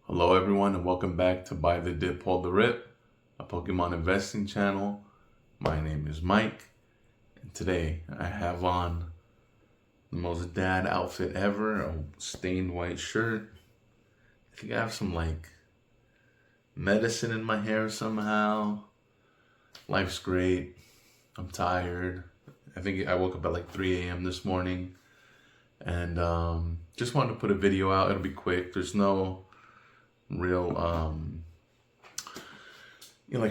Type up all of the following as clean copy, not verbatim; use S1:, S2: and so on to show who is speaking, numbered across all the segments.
S1: Hello everyone and welcome back to Buy the Dip, Hold the Rip, a Pokemon investing channel. My name is Mike and today I have on the most dad outfit ever, a stained white shirt. I think I have some medicine in my hair somehow. Life's great. I'm tired. I think I woke up at 3 a.m. this morning and just wanted to put a video out. It'll be quick. There's no real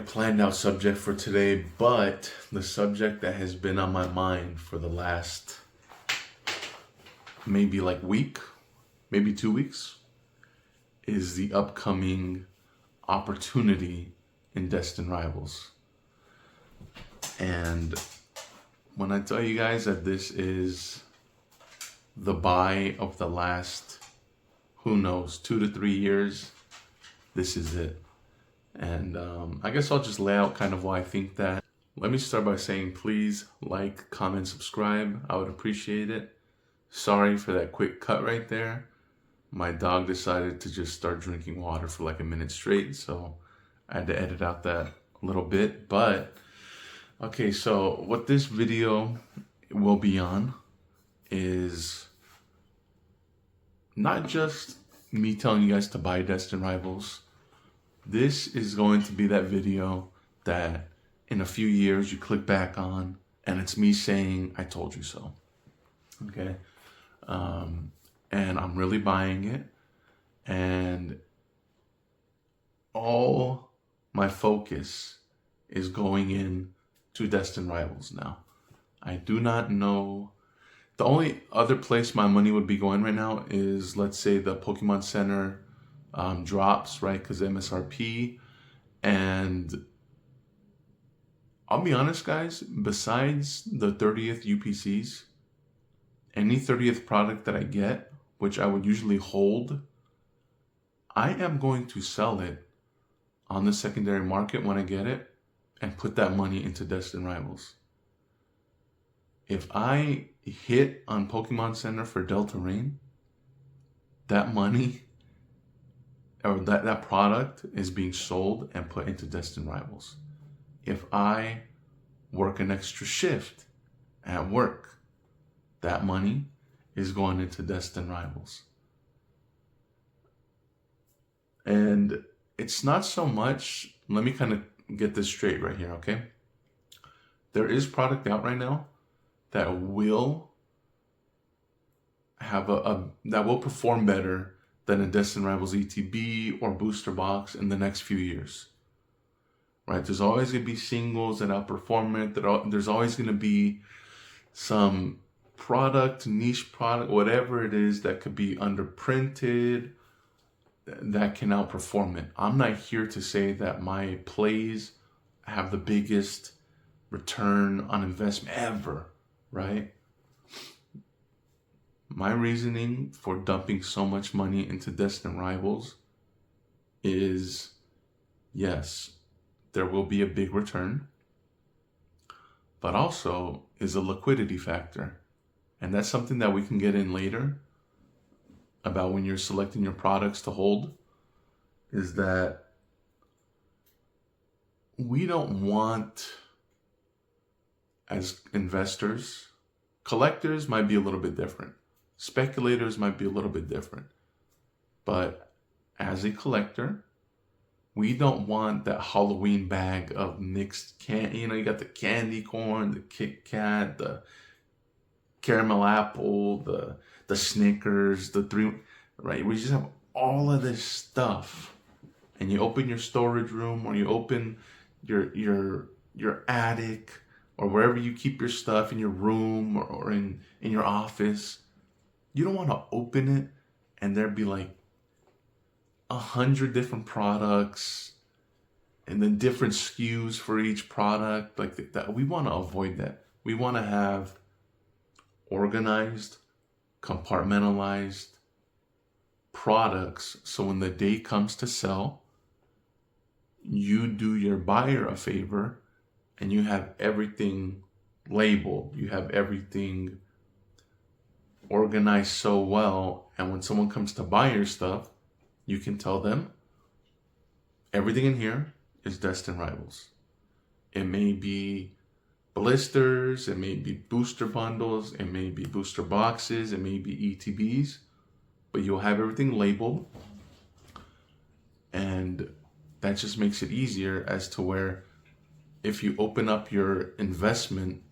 S1: planned out subject for today, but the subject that has been on my mind for the last maybe week, maybe 2 weeks, is the upcoming opportunity in Destined Rivals. And when I tell you guys that this is the buy of the last, who knows, 2 to 3 years, this is it. And I guess I'll just lay out kind of why I think that. Let me start by saying please like, comment, subscribe. I would appreciate it. Sorry for that quick cut right there. My dog decided to just start drinking water for a minute straight, so I had to edit out that little bit. But okay, so what this video will be on is not just me telling you guys to buy Destined Rivals. This is going to be that video that in a few years you click back on and it's me saying, I told you so. Okay. And I'm really buying it. And all my focus is going in to Destined Rivals now. I do not know. The only other place my money would be going right now is, let's say, the Pokemon Center drops, right? Because MSRP. And I'll be honest, guys, besides the 30th UPCs, any 30th product that I get, which I would usually hold, I am going to sell it on the secondary market when I get it and put that money into Destined Rivals. If I hit on Pokemon Center for Delta Rain, that money or that product is being sold and put into Destined Rivals. If I work an extra shift at work, that money is going into Destined Rivals. And it's not so much, let me kind of get this straight right here, okay? There is product out right now that will have that will perform better than a Destined Rivals ETB or booster box in the next few years. Right? There's always going to be singles that outperform it. There's always going to be some product, niche product, whatever it is that could be underprinted that can outperform it. I'm not here to say that my plays have the biggest return on investment ever, right? My reasoning for dumping so much money into Destined Rivals is, yes, there will be a big return, but also is a liquidity factor. And that's something that we can get in later about when you're selecting your products to hold, is that we don't want, as investors, collectors might be a little bit different. Speculators might be a little bit different. But as a collector, we don't want that Halloween bag of mixed candy. You got the candy corn, the Kit Kat, the caramel apple, the Snickers, the three, right? We just have all of this stuff. And you open your storage room, or you open your attic, or wherever you keep your stuff, in your room or in your office. You don't want to open it and there be 100 different products and then different SKUs for each product that. We want to avoid that. We want to have organized, compartmentalized products, so when the day comes to sell, you do your buyer a favor and you have everything labeled, you have everything organized so well, and when someone comes to buy your stuff, you can tell them everything in here is Destined Rivals. It may be blisters, it may be booster bundles, it may be booster boxes, it may be ETBs, but you'll have everything labeled, and that just makes it easier as to where if you open up your investment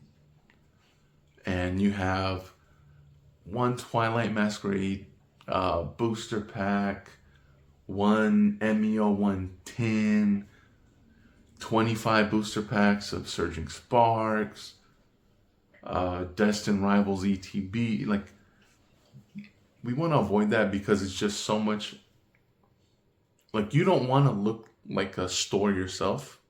S1: and you have one Twilight Masquerade booster pack, one MEO 110, 25 booster packs of Surging Sparks, Destined Rivals ETB. Like, we want to avoid that because it's just so much. Like, you don't want to look like a store yourself.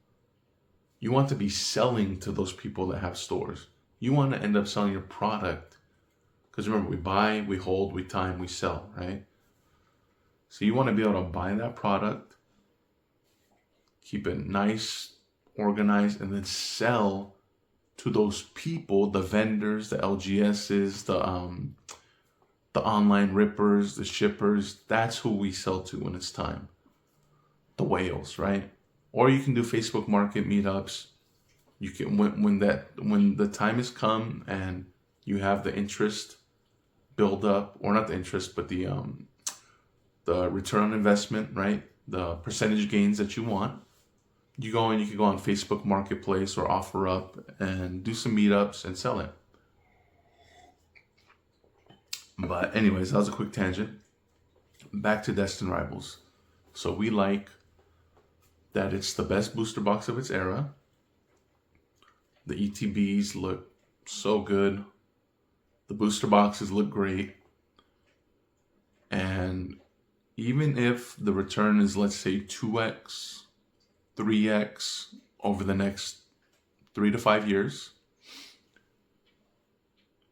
S1: You want to be selling to those people that have stores. You want to end up selling your product. Because remember, we buy, we hold, we time, we sell, right? So you want to be able to buy that product, keep it nice, organized, and then sell to those people, the vendors, the LGSs, the online rippers, the shippers. That's who we sell to when it's time. The whales, right? Or you can do Facebook Market meetups. You can when the time has come and you have the interest build up, or not the interest, but the return on investment, right? The percentage gains that you want. You can go on Facebook Marketplace or OfferUp and do some meetups and sell it. But anyways, that was a quick tangent. Back to Destined Rivals. So we like that it's the best booster box of its era. The ETBs look so good. The booster boxes look great. And even if the return is, let's say, 2x, 3x over the next 3 to 5 years,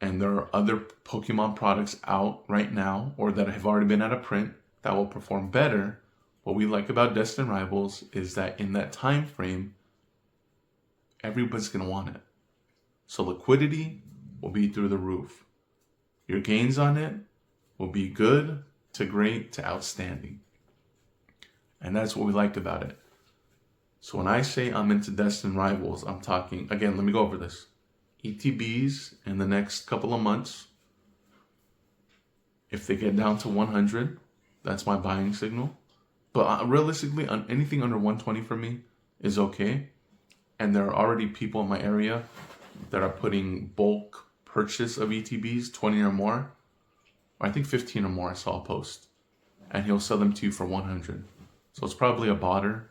S1: and there are other Pokemon products out right now or that have already been out of print that will perform better, what we like about Destined Rivals is that in that time frame, everybody's going to want it. So liquidity will be through the roof. Your gains on it will be good to great to outstanding. And that's what we liked about it. So when I say I'm into Destined Rivals, I'm talking, again, let me go over this. ETBs in the next couple of months. If they get down to 100, that's my buying signal. But realistically, anything under 120 for me is okay. And there are already people in my area that are putting bulk purchase of ETBs, 20 or more. Or I think 15 or more, I saw a post. And he'll sell them to you for 100. So it's probably a botter.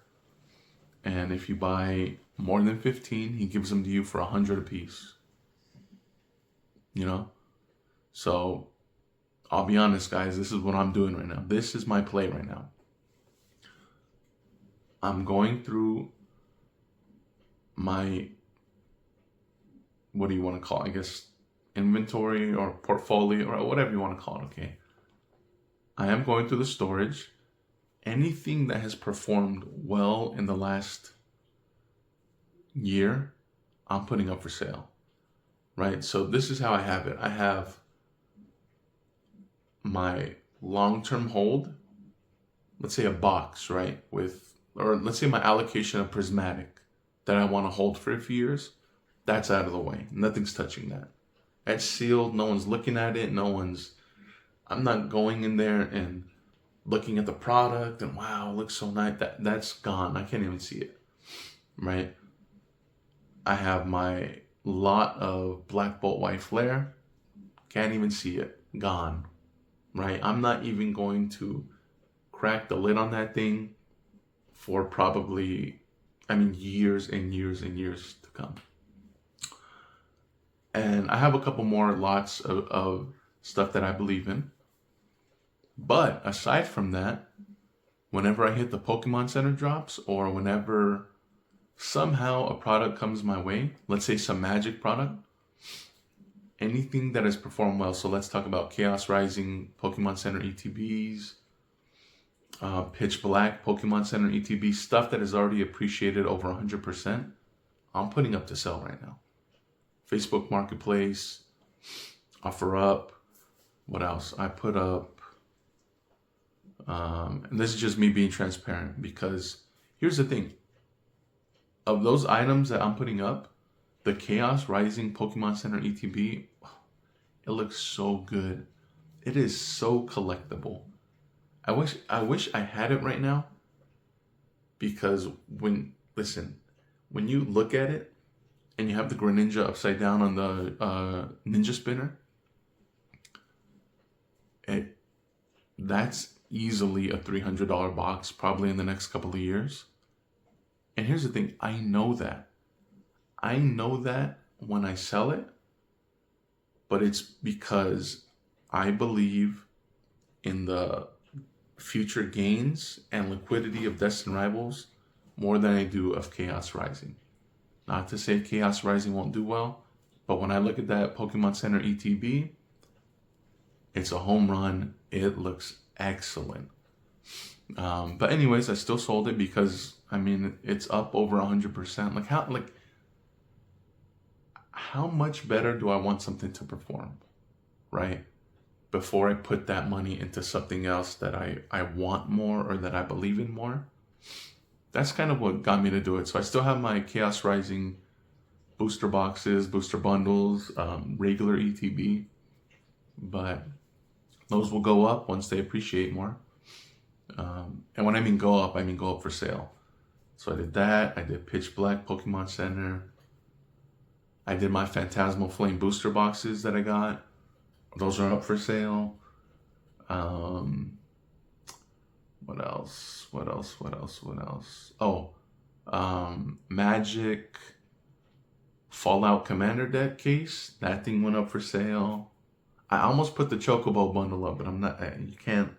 S1: And if you buy more than 15, he gives them to you for 100 a piece. You know? So I'll be honest, guys, this is what I'm doing right now. This is my play right now. I'm going through my, what do you want to call it? I guess inventory or portfolio or whatever you want to call it, okay? I am going through the storage. Anything that has performed well in the last year, I'm putting up for sale, right? So this is how I have it. I have my long-term hold, let's say a box, right? Or let's say my allocation of prismatic that I want to hold for a few years, that's out of the way. Nothing's touching that. It's sealed. No one's looking at it. I'm not going in there and looking at the product and wow, it looks so nice. That's gone. I can't even see it, right? I have my lot of Black Bolt White Flare. Can't even see it. Gone, right? I'm not even going to crack the lid on that thing for probably, years and years and years to come. And I have a couple more lots of stuff that I believe in. But aside from that, whenever I hit the Pokemon Center drops or whenever somehow a product comes my way, let's say some magic product, anything that has performed well. So let's talk about Chaos Rising, Pokemon Center ETBs, Pitch Black, Pokemon Center ETB, stuff that is already appreciated over 100%, I'm putting up to sell right now. Facebook Marketplace, OfferUp, what else? I put up And this is just me being transparent, because here's the thing. Of those items that I'm putting up, the Chaos Rising Pokemon Center ETB, it looks so good. It is so collectible. I wish I had it right now, because when you look at it and you have the Greninja upside down on the Ninja Spinner, that's easily a $300 box, probably in the next couple of years. And here's the thing, I know that when I sell it, but it's because I believe in the future gains and liquidity of Destined Rivals more than I do of Chaos Rising. Not to say Chaos Rising won't do well, but when I look at that Pokemon Center ETB, it's a home run. It looks excellent. But anyways, I still sold it because, I mean, it's up over 100%. How much better do I want something to perform, right? Before I put that money into something else that I want more or that I believe in more. That's kind of what got me to do it. So I still have my Chaos Rising booster boxes, booster bundles, regular ETB, but those will go up once they appreciate more. And when I mean go up for sale. So I did that. I did Pitch Black Pokemon Center. I did my Phantasmal Flame booster boxes that I got. Those are up for sale. What else? Oh, Magic Fallout Commander deck case. That thing went up for sale. I almost put the Chocobo bundle up, but I'm not. You can't.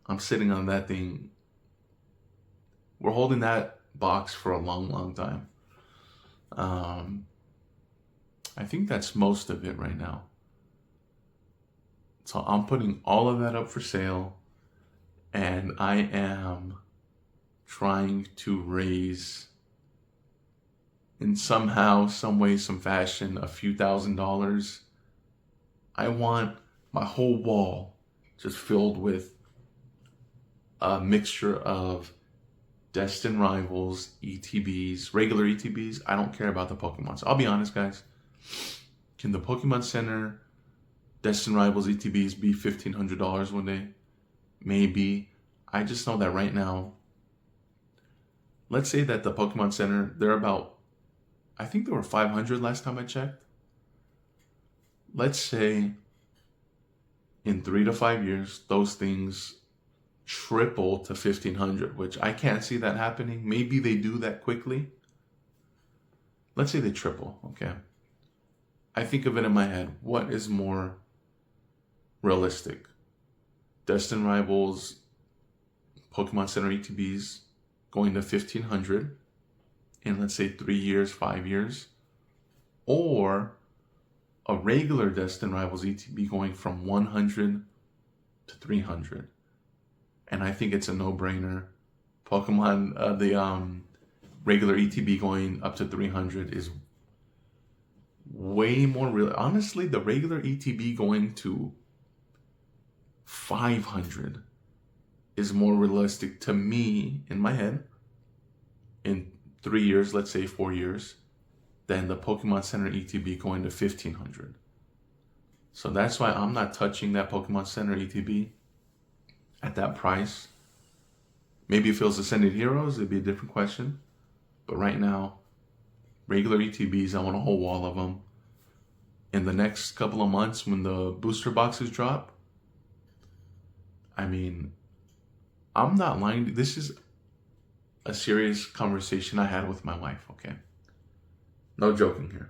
S1: I'm sitting on that thing. We're holding that box for a long, long time. I think that's most of it right now. So I'm putting all of that up for sale, and I am trying to raise, in somehow, some way, some fashion, a few $1,000s. I want my whole wall just filled with a mixture of Destined Rivals, ETBs, regular ETBs. I don't care about the Pokemon. So I'll be honest, guys. Can the Pokemon Center Destined Rivals ETBs be $1,500 one day? Maybe. I just know that right now, let's say that the Pokemon Center, they're about, I think there were 500 last time I checked. Let's say in 3 to 5 years, those things triple to 1,500, which I can't see that happening. Maybe they do that quickly. Let's say they triple, okay? I think of it in my head. What is more realistic? Destined Rivals, Pokemon Center ETBs going to 1,500 in, let's say, 3 years, 5 years, or a regular Destined Rivals ETB going from 100 to 300. And I think it's a no-brainer. Pokemon, the regular ETB going up to 300 is way more real. Honestly, the regular ETB going to 500 is more realistic to me in my head in 3 years, let's say 4 years, than the Pokemon Center ETB going to 1,500. So that's why I'm not touching that Pokemon Center ETB at that price. Maybe if it was Ascended Heroes, it'd be a different question. But right now, regular ETBs, I want a whole wall of them. In the next couple of months, when the booster boxes drop, I mean, I'm not lying. This is a serious conversation I had with my wife, okay? No joking here.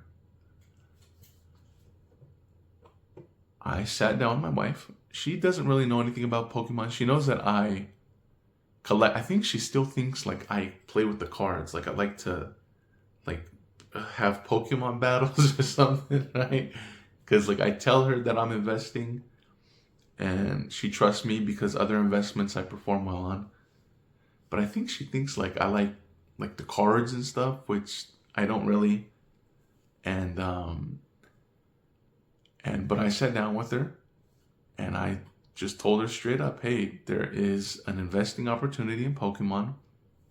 S1: I sat down with my wife. She doesn't really know anything about Pokemon. She knows that I collect. I think she still thinks like I play with the cards. Like I like to have Pokemon battles or something, right? Because like I tell her that I'm investing, and she trusts me because other investments I perform well on. But I think she thinks like I like the cards and stuff, which I don't really. But I sat down with her, and I just told her straight up, hey, there is an investing opportunity in Pokemon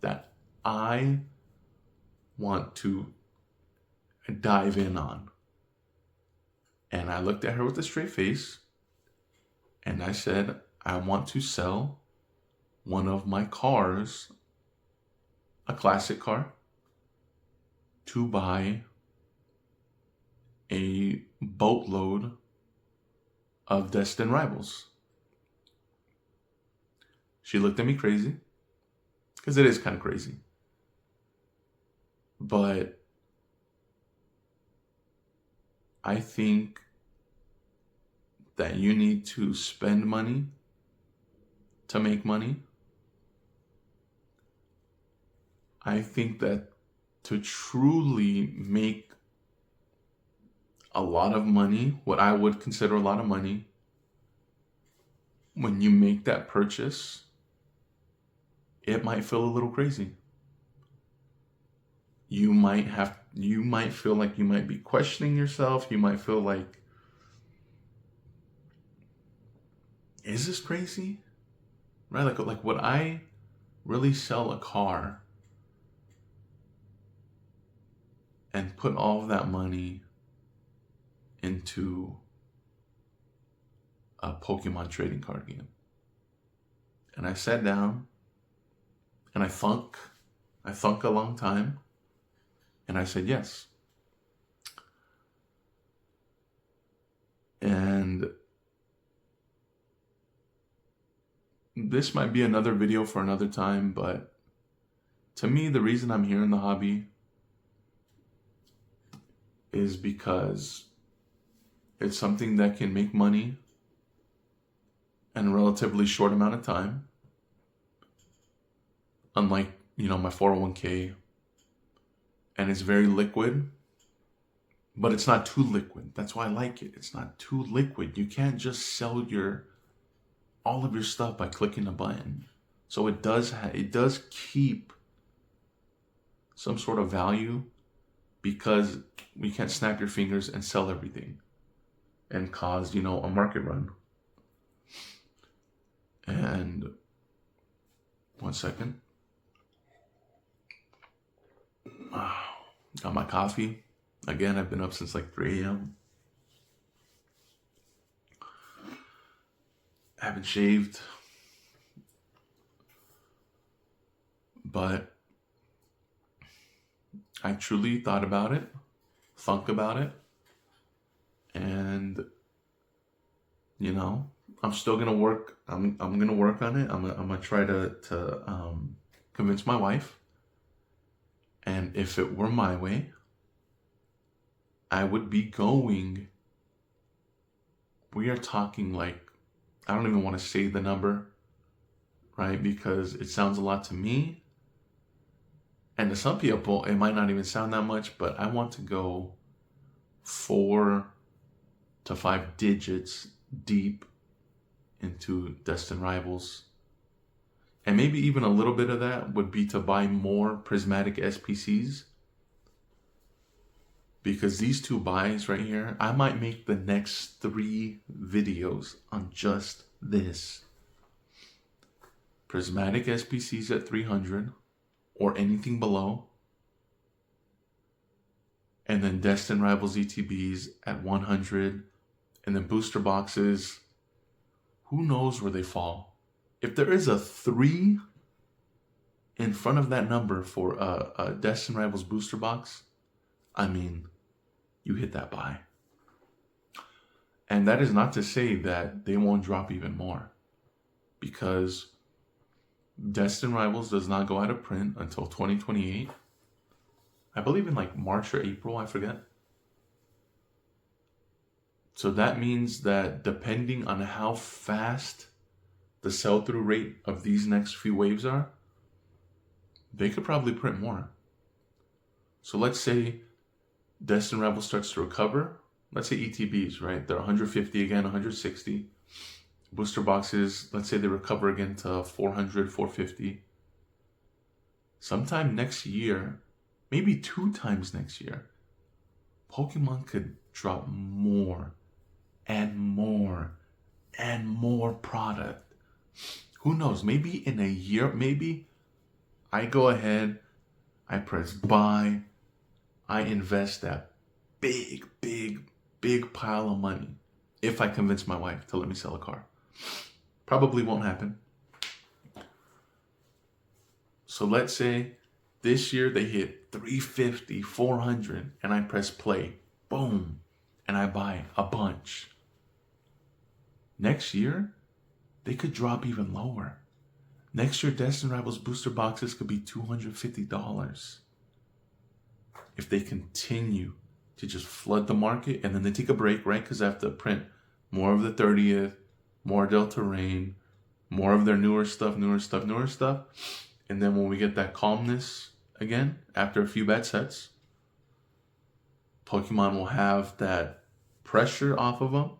S1: that I want to dive in on. And I looked at her with a straight face and I said, I want to sell one of my cars, a classic car, to buy a boatload of Destined Rivals. She looked at me crazy, because it is kind of crazy. But I think that you need to spend money to make money. I think that to truly make a lot of money, what I would consider a lot of money, when you make that purchase, it might feel a little crazy. You might feel like you might be questioning yourself. You might feel like, is this crazy? Right? Like would I really sell a car and put all of that money into a Pokemon trading card game? And I sat down and I thunk a long time, and I said yes. And this might be another video for another time, but to me, the reason I'm here in the hobby is because it's something that can make money in a relatively short amount of time. Unlike, my 401k. And it's very liquid, but it's not too liquid. That's why I like it. It's not too liquid. You can't just sell all of your stuff by clicking a button. So it does keep some sort of value, because you can't snap your fingers and sell everything and cause, a market run. And 1 second. Got my coffee. Again, I've been up since like 3 a.m. I haven't shaved. But I truly thought about it, thunk about it, and I'm still gonna work. I'm gonna work on it. I'm gonna try to convince my wife. And if it were my way, I would be going. We are talking like, I don't even want to say the number, right? Because it sounds a lot to me. And to some people, it might not even sound that much, but I want to go 4 to 5 digits deep into Destined Rivals. And maybe even a little bit of that would be to buy more prismatic SPCs. Because these 2 buys right here, I might make the next 3 videos on just this. Prismatic SPCs at 300 or anything below. And then Destined Rivals ETBs at 100. And then booster boxes, who knows where they fall. If there is a 3 in front of that number for a Destined Rivals booster box, I mean, you hit that buy. And that is not to say that they won't drop even more, because Destined Rivals does not go out of print until 2028. I believe in like March or April, I forget. So that means that depending on how fast the sell-through rate of these next few waves are, they could probably print more. So let's say Destined Rivals starts to recover. Let's say ETBs, right? They're 150 again, 160. Booster boxes, let's say they recover again to 400, 450. Sometime next year, maybe 2 times next year, Pokemon could drop more and more and more product. Who knows? Maybe in a year, maybe I go ahead, I press buy, I invest that big, big, big pile of money if I convince my wife to let me sell a car. Probably won't happen. So let's say this year they hit 350, 400, and I press play. Boom. And I buy a bunch. Next year, they could drop even lower. Next year, Destined Rivals booster boxes could be $250. If they continue to just flood the market and then they take a break, right? Because they have to print more of the 30th, more Delta Rain, more of their newer stuff. And then when we get that calmness again, after a few bad sets, Pokemon will have that pressure off of them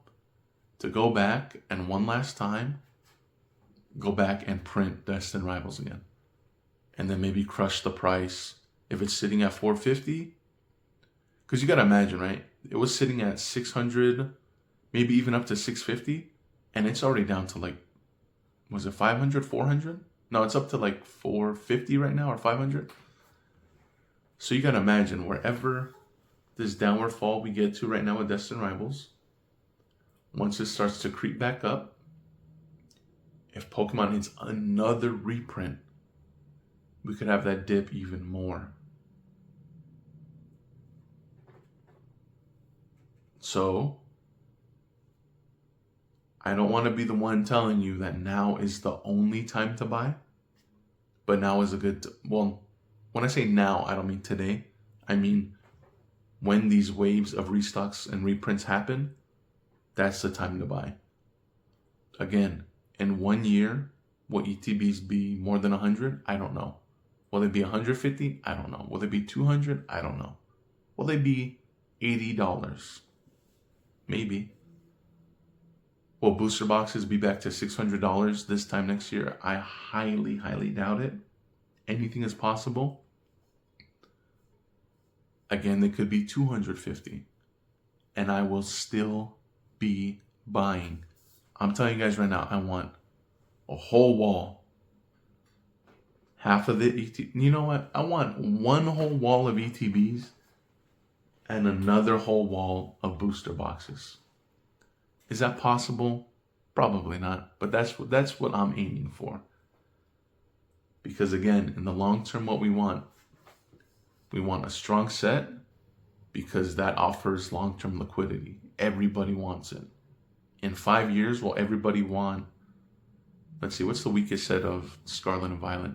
S1: to go back and one last time, go back and print Destined Rivals again. And then maybe crush the price if it's sitting at $450. Because you got to imagine, right? It was sitting at $600, maybe even up to $650. And it's already down to like, was it $500, $400? No, it's up to like $450 right now or $500. So you got to imagine wherever this downward fall we get to right now with Destined Rivals, once it starts to creep back up, if Pokemon hits another reprint, we could have that dip even more. So, I don't want to be the one telling you that now is the only time to buy, but now is a good, well, when I say now, I don't mean today. I mean, when these waves of restocks and reprints happen, that's the time to buy. Again, in 1 year, will ETBs be more than 100? I don't know. Will it be 150? I don't know. Will it be 200? I don't know. Will they be $80? Maybe. Will booster boxes be back to $600 this time next year? I highly, highly doubt it. Anything is possible. Again, they could be $250. And I will still be buying. I'm telling you guys right now, I want a whole wall. Half of it, you know what? I want one whole wall of ETBs and another whole wall of booster boxes. Is that possible? Probably not, but that's what I'm aiming for. Because again, in the long term, what we want a strong set because that offers long-term liquidity. Everybody wants it. In 5 years, will everybody want, let's see, what's the weakest set of Scarlet and Violet?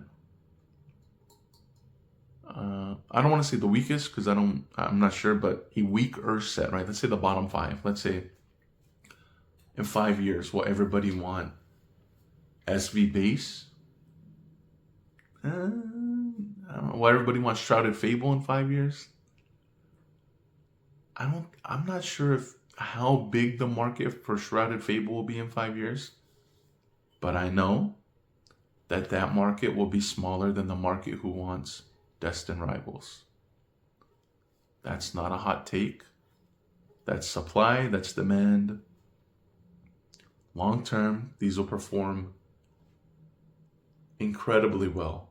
S1: I don't want to say the weakest because I'm not sure, but a weaker set, right? Let's say the bottom 5. Let's say in 5 years, will everybody want SV base? I don't know. Will everybody want Shrouded Fable in 5 years? I'm not sure how big the market for Shrouded Fable will be in 5 years, but I know that market will be smaller than the market who wants Destined Rivals. That's not a hot take. That's supply, that's demand. Long term, these will perform incredibly well.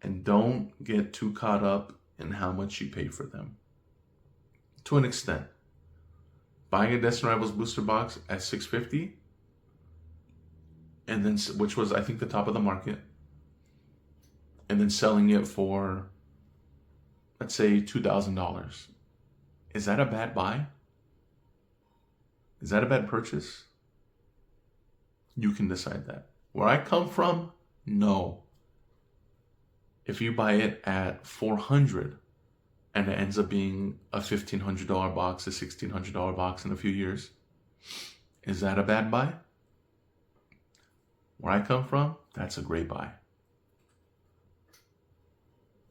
S1: And don't get too caught up in how much you pay for them. To an extent, buying a Destined Rivals booster box at $650, and then which was I think the top of the market, and then selling it for, let's say, $2,000. Is that a bad buy? Is that a bad purchase? You can decide that. Where I come from, no. If you buy it at $400 and it ends up being a $1,500 box, a $1,600 box in a few years, is that a bad buy? Where I come from, that's a great buy.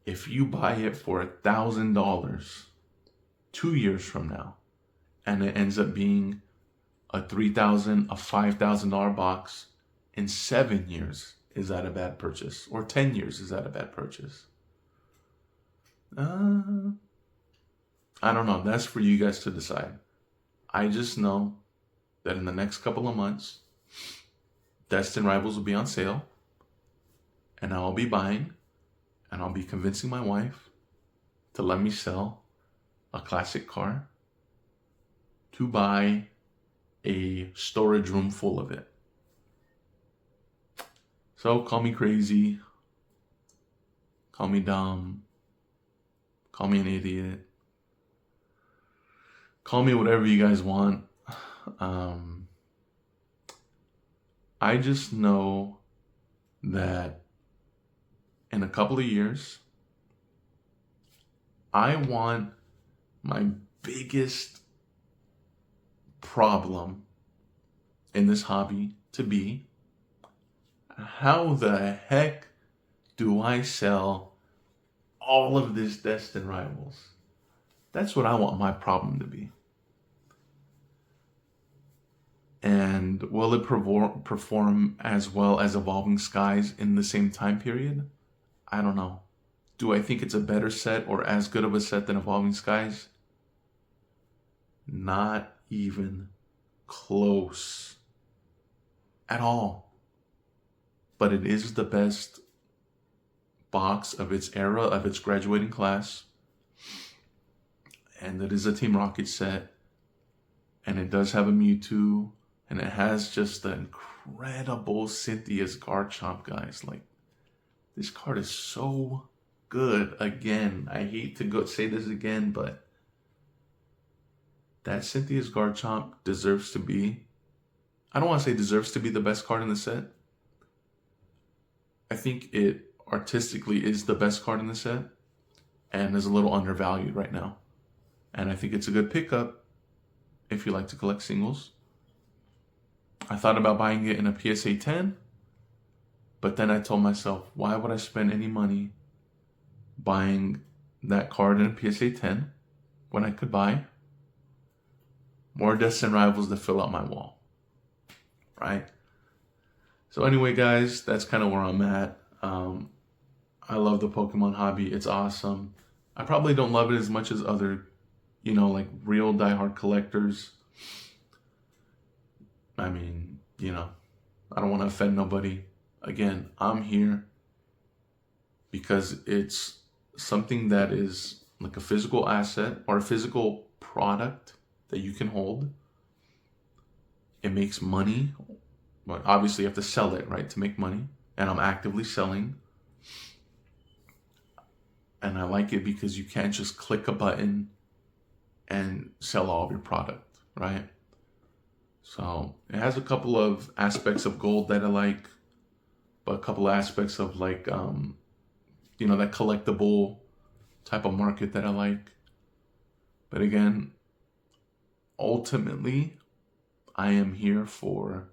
S1: If you buy it for $1,000 2 years from now, and it ends up being a $3,000, a $5,000 box in 7 years, is that a bad purchase? Or 10 years, is that a bad purchase? I don't know. That's for you guys to decide. I just know that in the next couple of months, Destined Rivals will be on sale, and I'll be buying, and I'll be convincing my wife to let me sell a classic car to buy a storage room full of it. So call me crazy, call me dumb, call me an idiot, call me whatever you guys want. I just know that in a couple of years, I want my biggest problem in this hobby to be, how the heck do I sell all of this Destined Rivals? That's what I want my problem to be. And will it perform as well as Evolving Skies in the same time period? I don't know. Do I think it's a better set or as good of a set than Evolving Skies? Not even close at all. But it is the best box of its era, of its graduating class. And it is a Team Rocket set. And it does have a Mewtwo. And it has just the incredible Cynthia's Garchomp, guys. Like, this card is so good. Again, I hate to say this again, but that Cynthia's Garchomp deserves to be, I don't want to say deserves to be the best card in the set. I think it artistically is the best card in the set and is a little undervalued right now. And I think it's a good pickup if you like to collect singles. I thought about buying it in a PSA 10, but then I told myself, why would I spend any money buying that card in a PSA 10 when I could buy more Destined Rivals to fill out my wall, right? So anyway, guys, that's kind of where I'm at. I love the Pokemon hobby. It's awesome. I probably don't love it as much as other, like real diehard collectors. I mean, I don't want to offend nobody. Again, I'm here because it's something that is like a physical asset or a physical product that you can hold. It makes money. But obviously, you have to sell it, right, to make money. And I'm actively selling. And I like it because you can't just click a button and sell all of your product, right? So it has a couple of aspects of gold that I like, but a couple of aspects of like, that collectible type of market that I like. But again, ultimately, I am here for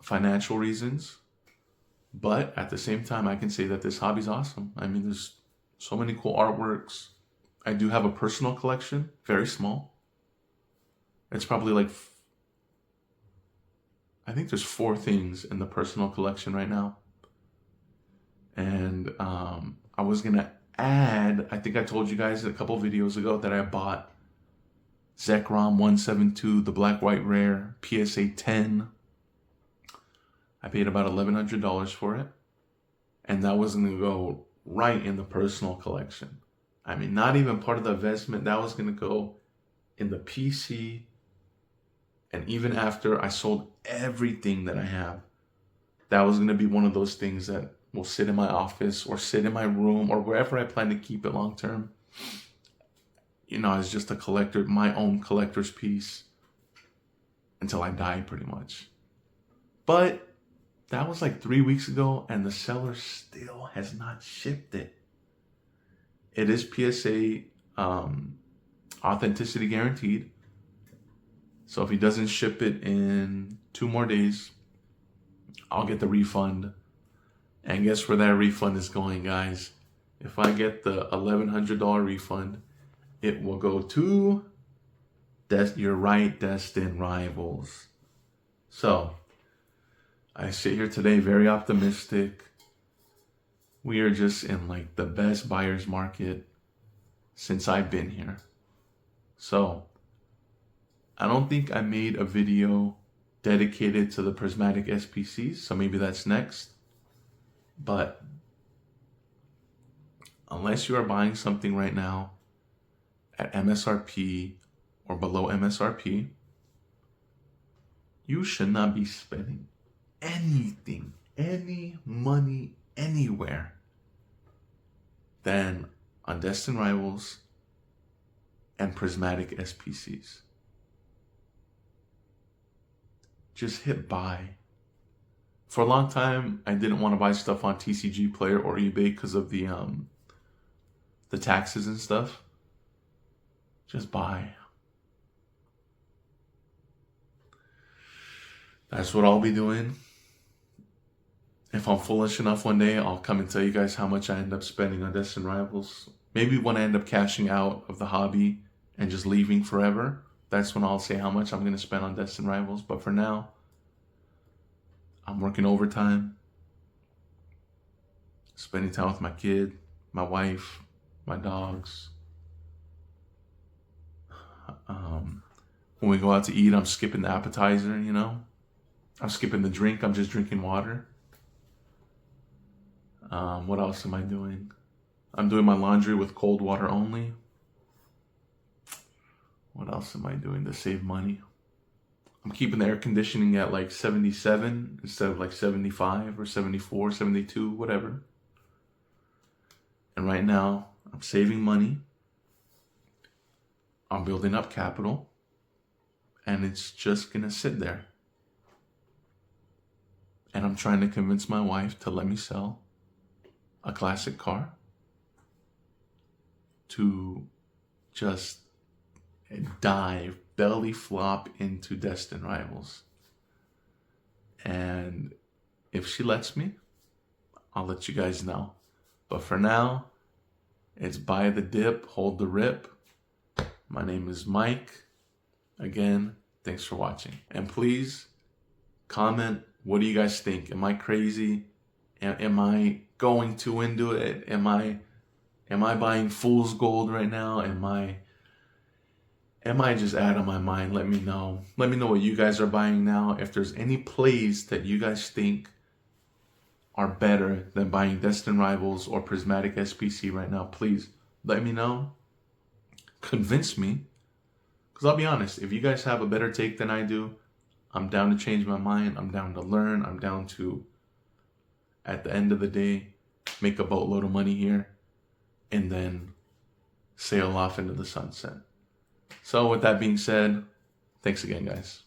S1: financial reasons. But at the same time, I can say that this hobby's awesome. I mean, there's so many cool artworks. I do have a personal collection, very small. It's probably like, I think there's 4 things in the personal collection right now. And I was going to add, I think I told you guys a couple videos ago that I bought Zekrom 172, the Black White Rare, PSA 10. I paid about $1,100 for it. And that was going to go right in the personal collection. I mean, not even part of the investment. That was going to go in the PC. And even after I sold everything that I have, that was going to be one of those things that will sit in my office or sit in my room or wherever I plan to keep it long term. As just a collector, my own collector's piece until I die, pretty much. But that was like 3 weeks ago, and the seller still has not shipped it. It is PSA authenticity guaranteed. So if he doesn't ship it in 2 more days, I'll get the refund. And guess where that refund is going, guys? If I get the $1,100 refund, it will go to, you're right, Destined Rivals. So I sit here today very optimistic. We are just in like the best buyer's market since I've been here. So I don't think I made a video dedicated to the prismatic SPCs, so maybe that's next. But unless you are buying something right now at MSRP or below MSRP, you should not be spending anything, any money, anywhere than on Destined Rivals and prismatic SPCs. Just hit buy. For a long time, I didn't want to buy stuff on TCG Player or eBay because of the taxes and stuff. Just buy. That's what I'll be doing. If I'm foolish enough one day, I'll come and tell you guys how much I end up spending on Destined Rivals. Maybe when I end up cashing out of the hobby and just leaving forever, that's when I'll say how much I'm going to spend on Destined Rivals. But for now, I'm working overtime, spending time with my kid, my wife, my dogs. When we go out to eat, I'm skipping the appetizer, you know? I'm skipping the drink, I'm just drinking water. What else am I doing? I'm doing my laundry with cold water only. What else am I doing to save money? I'm keeping the air conditioning at like 77 instead of like 75 or 74, 72, whatever. And right now, I'm saving money. I'm building up capital. And it's just gonna sit there. And I'm trying to convince my wife to let me sell a classic car to just dive, belly flop into Destined Rivals. And if she lets me, I'll let you guys know. But for now, it's buy the dip, hold the rip. My name is Mike. Again, thanks for watching. And please comment, what do you guys think? Am I crazy? Am I going too into it? Am I buying fool's gold right now? Am I just out of my mind? Let me know. Let me know what you guys are buying now. If there's any plays that you guys think are better than buying Destined Rivals or Prismatic SPC right now, please let me know. Convince me. Because I'll be honest, if you guys have a better take than I do, I'm down to change my mind. I'm down to learn. I'm down to, at the end of the day, make a boatload of money here and then sail off into the sunset. So with that being said, thanks again, guys.